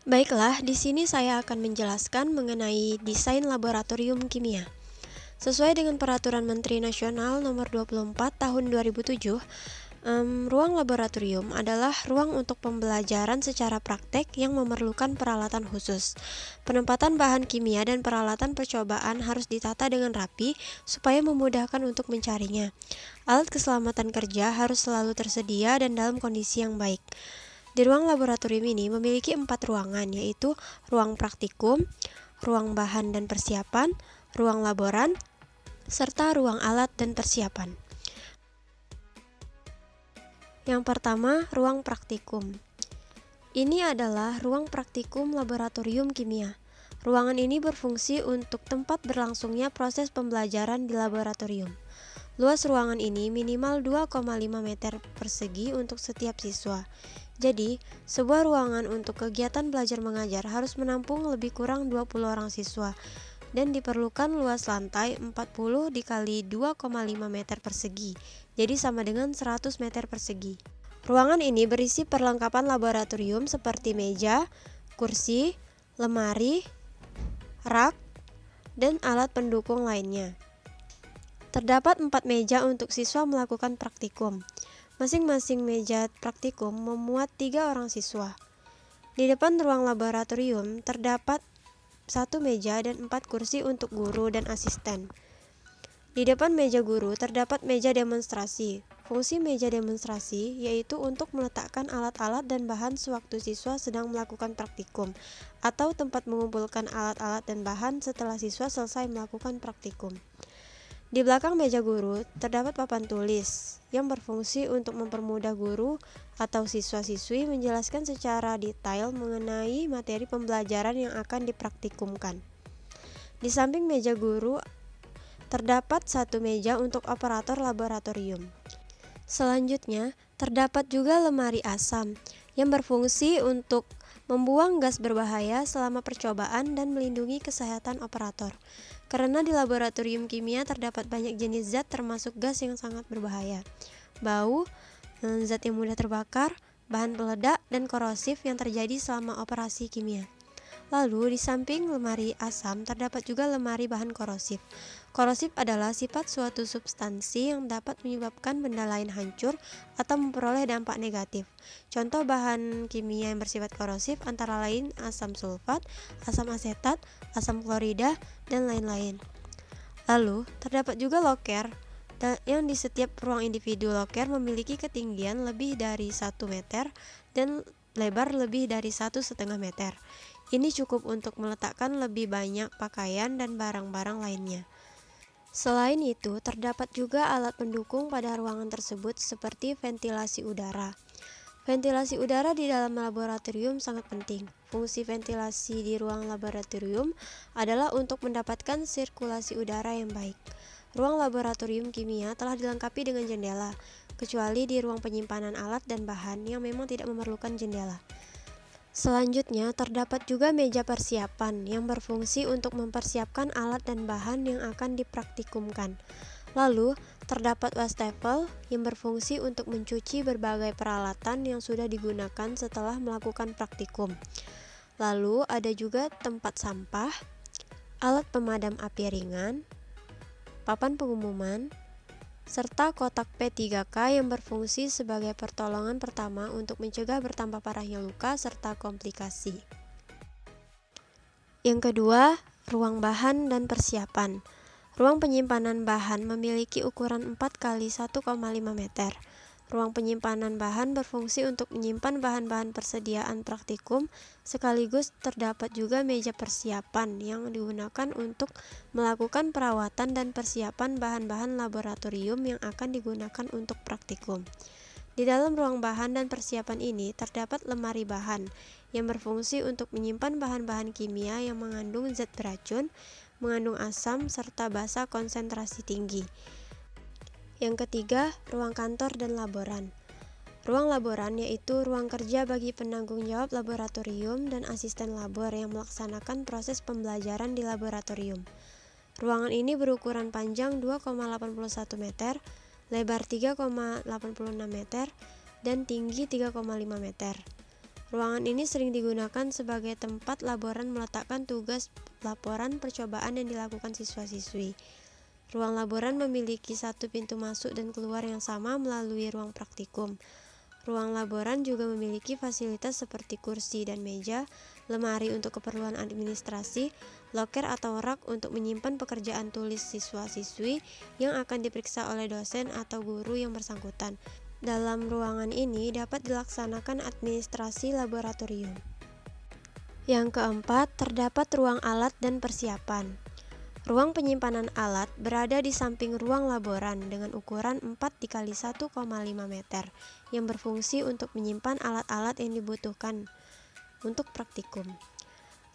Baiklah, di sini saya akan menjelaskan mengenai desain laboratorium kimia. Sesuai dengan Peraturan Menteri Nasional Nomor 24 Tahun 2007, ruang laboratorium adalah ruang untuk pembelajaran secara praktek yang memerlukan peralatan khusus. Penempatan bahan kimia dan peralatan percobaan harus ditata dengan rapi supaya memudahkan untuk mencarinya. Alat keselamatan kerja harus selalu tersedia dan dalam kondisi yang baik. Di ruang laboratorium ini memiliki 4 ruangan, yaitu ruang praktikum, ruang bahan dan persiapan, ruang laboran, serta ruang alat dan persiapan. Yang pertama, ruang praktikum. Ini adalah ruang praktikum laboratorium kimia. Ruangan ini berfungsi untuk tempat berlangsungnya proses pembelajaran di laboratorium. Luas ruangan ini minimal 2,5 meter persegi untuk setiap siswa. Jadi, sebuah ruangan untuk kegiatan belajar mengajar harus menampung lebih kurang 20 orang siswa dan diperlukan luas lantai 40 dikali 2,5 meter persegi, jadi sama dengan 100 meter persegi. Ruangan ini berisi perlengkapan laboratorium seperti meja, kursi, lemari, rak, dan alat pendukung lainnya. Terdapat 4 meja untuk siswa melakukan praktikum. Masing-masing meja praktikum memuat 3 orang siswa. Di depan ruang laboratorium terdapat 1 meja dan 4 kursi untuk guru dan asisten. Di depan meja guru terdapat meja demonstrasi. Fungsi meja demonstrasi yaitu untuk meletakkan alat-alat dan bahan sewaktu siswa sedang melakukan praktikum, atau tempat mengumpulkan alat-alat dan bahan setelah siswa selesai melakukan praktikum. Di belakang meja guru terdapat papan tulis yang berfungsi untuk mempermudah guru atau siswa-siswi menjelaskan secara detail mengenai materi pembelajaran yang akan dipraktikumkan. Di samping meja guru terdapat 1 meja untuk operator laboratorium. Selanjutnya, terdapat juga lemari asam yang berfungsi untuk membuang gas berbahaya selama percobaan dan melindungi kesehatan operator. Karena di laboratorium kimia terdapat banyak jenis zat termasuk gas yang sangat berbahaya, bau, zat yang mudah terbakar, bahan peledak, dan korosif yang terjadi selama operasi kimia. Lalu di samping lemari asam terdapat juga lemari bahan korosif. Korosif adalah sifat suatu substansi yang dapat menyebabkan benda lain hancur atau memperoleh dampak negatif. Contoh bahan kimia yang bersifat korosif antara lain asam sulfat, asam asetat, asam klorida, dan lain-lain. Lalu terdapat juga loker yang di setiap ruang individu loker memiliki ketinggian lebih dari 1 meter dan lebar lebih dari 1,5 meter. Ini cukup untuk meletakkan lebih banyak pakaian dan barang-barang lainnya. Selain itu, terdapat juga alat pendukung pada ruangan tersebut seperti ventilasi udara. Ventilasi udara di dalam laboratorium sangat penting. Fungsi ventilasi di ruang laboratorium adalah untuk mendapatkan sirkulasi udara yang baik. Ruang laboratorium kimia telah dilengkapi dengan jendela, kecuali di ruang penyimpanan alat dan bahan yang memang tidak memerlukan jendela. Selanjutnya, terdapat juga meja persiapan yang berfungsi untuk mempersiapkan alat dan bahan yang akan dipraktikumkan. Lalu, terdapat wastafel yang berfungsi untuk mencuci berbagai peralatan yang sudah digunakan setelah melakukan praktikum. Lalu, ada juga tempat sampah, alat pemadam api ringan, papan pengumuman, serta kotak P3K yang berfungsi sebagai pertolongan pertama untuk mencegah bertambah parahnya luka serta komplikasi. Yang kedua, ruang bahan dan persiapan. Ruang penyimpanan bahan memiliki ukuran 4 kali 1,5 meter. Ruang penyimpanan bahan berfungsi untuk menyimpan bahan-bahan persediaan praktikum, sekaligus terdapat juga meja persiapan yang digunakan untuk melakukan perawatan dan persiapan bahan-bahan laboratorium yang akan digunakan untuk praktikum. Di dalam ruang bahan dan persiapan ini terdapat lemari bahan yang berfungsi untuk menyimpan bahan-bahan kimia yang mengandung zat beracun, mengandung asam, serta basa konsentrasi tinggi. Yang ketiga, ruang kantor dan laboran. Ruang laboran yaitu ruang kerja bagi penanggung jawab laboratorium dan asisten labor yang melaksanakan proses pembelajaran di laboratorium. Ruangan ini berukuran panjang 2,81 meter, lebar 3,86 meter, dan tinggi 3,5 meter. Ruangan ini sering digunakan sebagai tempat laboran meletakkan tugas laporan percobaan yang dilakukan siswa-siswi. Ruang laboran memiliki satu pintu masuk dan keluar yang sama melalui ruang praktikum. Ruang laboran juga memiliki fasilitas seperti kursi dan meja, lemari untuk keperluan administrasi, loker atau rak untuk menyimpan pekerjaan tulis siswa-siswi yang akan diperiksa oleh dosen atau guru yang bersangkutan. Dalam ruangan ini dapat dilaksanakan administrasi laboratorium. Yang keempat, terdapat ruang alat dan persiapan. Ruang penyimpanan alat berada di samping ruang laboran dengan ukuran 4x1,5 meter yang berfungsi untuk menyimpan alat-alat yang dibutuhkan untuk praktikum.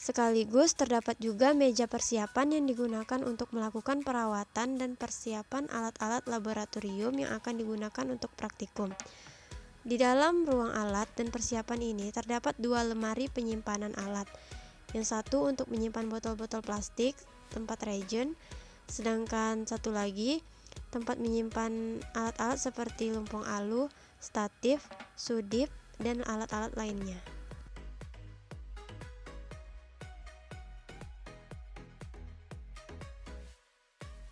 Sekaligus terdapat juga meja persiapan yang digunakan untuk melakukan perawatan dan persiapan alat-alat laboratorium yang akan digunakan untuk praktikum. Di dalam ruang alat dan persiapan ini terdapat dua lemari penyimpanan alat. Yang satu untuk menyimpan botol-botol plastik, tempat reagen, sedangkan satu lagi tempat menyimpan alat-alat seperti lumpung alu, statif, sudip, dan alat-alat lainnya.